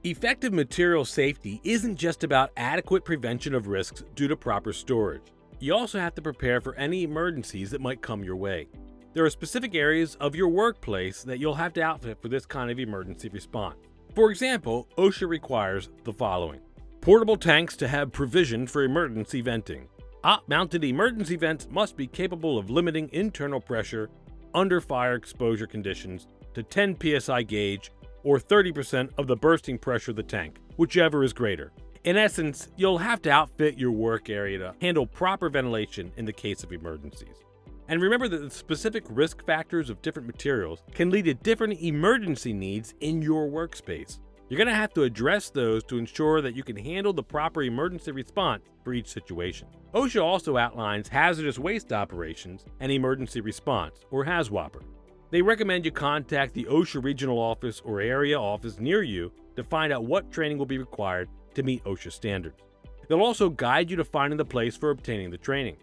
Effective material safety isn't just about adequate prevention of risks due to proper storage. You also have to prepare for any emergencies that might come your way. There are specific areas of your workplace that you'll have to outfit for this kind of emergency response. For example, OSHA requires the following: portable tanks to have provision for emergency venting. Op-mounted emergency vents must be capable of limiting internal pressure under fire exposure conditions to 10 psi gauge or 30% of the bursting pressure of the tank, whichever is greater. In essence, you'll have to outfit your work area to handle proper ventilation in the case of emergencies. And remember that the specific risk factors of different materials can lead to different emergency needs in your workspace. You're going to have to address those to ensure that you can handle the proper emergency response for each situation. OSHA also outlines hazardous waste operations and emergency response, or HAZWOPER. They recommend you contact the OSHA regional office or area office near you to find out what training will be required to meet OSHA standards. They'll also guide you to finding the place for obtaining the training.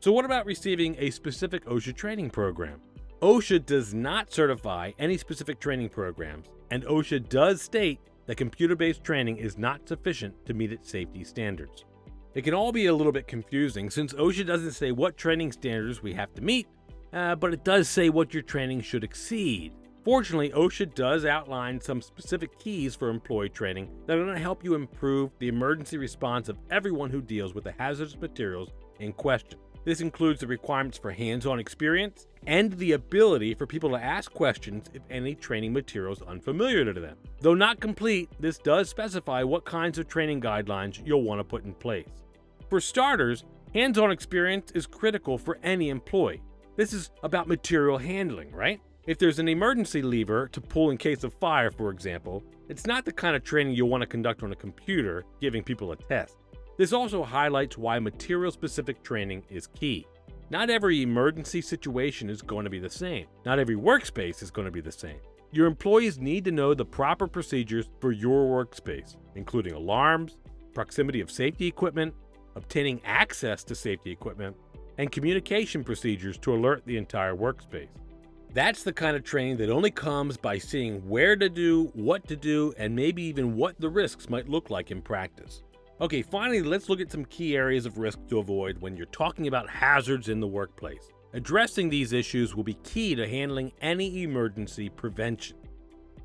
So what about receiving a specific OSHA training program? OSHA does not certify any specific training programs, and OSHA does state that computer-based training is not sufficient to meet its safety standards. It can all be a little bit confusing since OSHA doesn't say what training standards we have to meet, but it does say what your training should exceed. Fortunately, OSHA does outline some specific keys for employee training that are going to help you improve the emergency response of everyone who deals with the hazardous materials in question. This includes the requirements for hands-on experience and the ability for people to ask questions if any training material is unfamiliar to them. Though not complete, this does specify what kinds of training guidelines you'll want to put in place. For starters, hands-on experience is critical for any employee. This is about material handling, right? If there's an emergency lever to pull in case of fire, for example, it's not the kind of training you'll want to conduct on a computer, giving people a test. This also highlights why material-specific training is key. Not every emergency situation is going to be the same. Not every workspace is going to be the same. Your employees need to know the proper procedures for your workspace, including alarms, proximity of safety equipment, obtaining access to safety equipment, and communication procedures to alert the entire workspace. That's the kind of training that only comes by seeing where to do, and maybe even what the risks might look like in practice. Okay, finally, let's look at some key areas of risk to avoid when you're talking about hazards in the workplace. Addressing these issues will be key to handling any emergency prevention.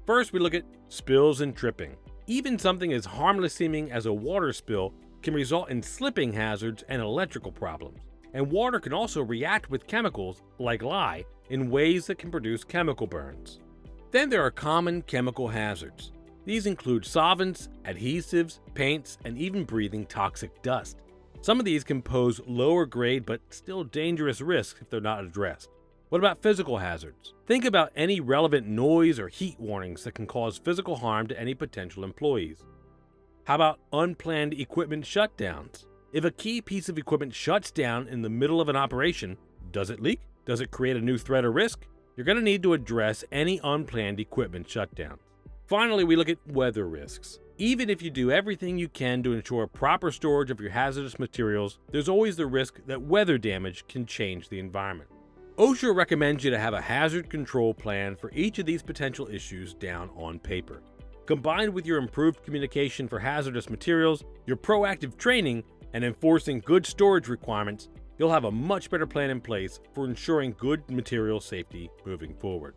First, we look at spills and tripping. Even something as harmless seeming as a water spill can result in slipping hazards and electrical problems. And water can also react with chemicals, like lye, in ways that can produce chemical burns. Then there are common chemical hazards. These include solvents, adhesives, paints, and even breathing toxic dust. Some of these can pose lower grade but still dangerous risks if they're not addressed. What about physical hazards? Think about any relevant noise or heat warnings that can cause physical harm to any potential employees. How about unplanned equipment shutdowns? If a key piece of equipment shuts down in the middle of an operation, does it leak? Does it create a new threat or risk? You're going to need to address any unplanned equipment shutdown. Finally, we look at weather risks. Even if you do everything you can to ensure proper storage of your hazardous materials, there's always the risk that weather damage can change the environment. OSHA recommends you to have a hazard control plan for each of these potential issues down on paper. Combined with your improved communication for hazardous materials, your proactive training, and enforcing good storage requirements, you'll have a much better plan in place for ensuring good material safety moving forward.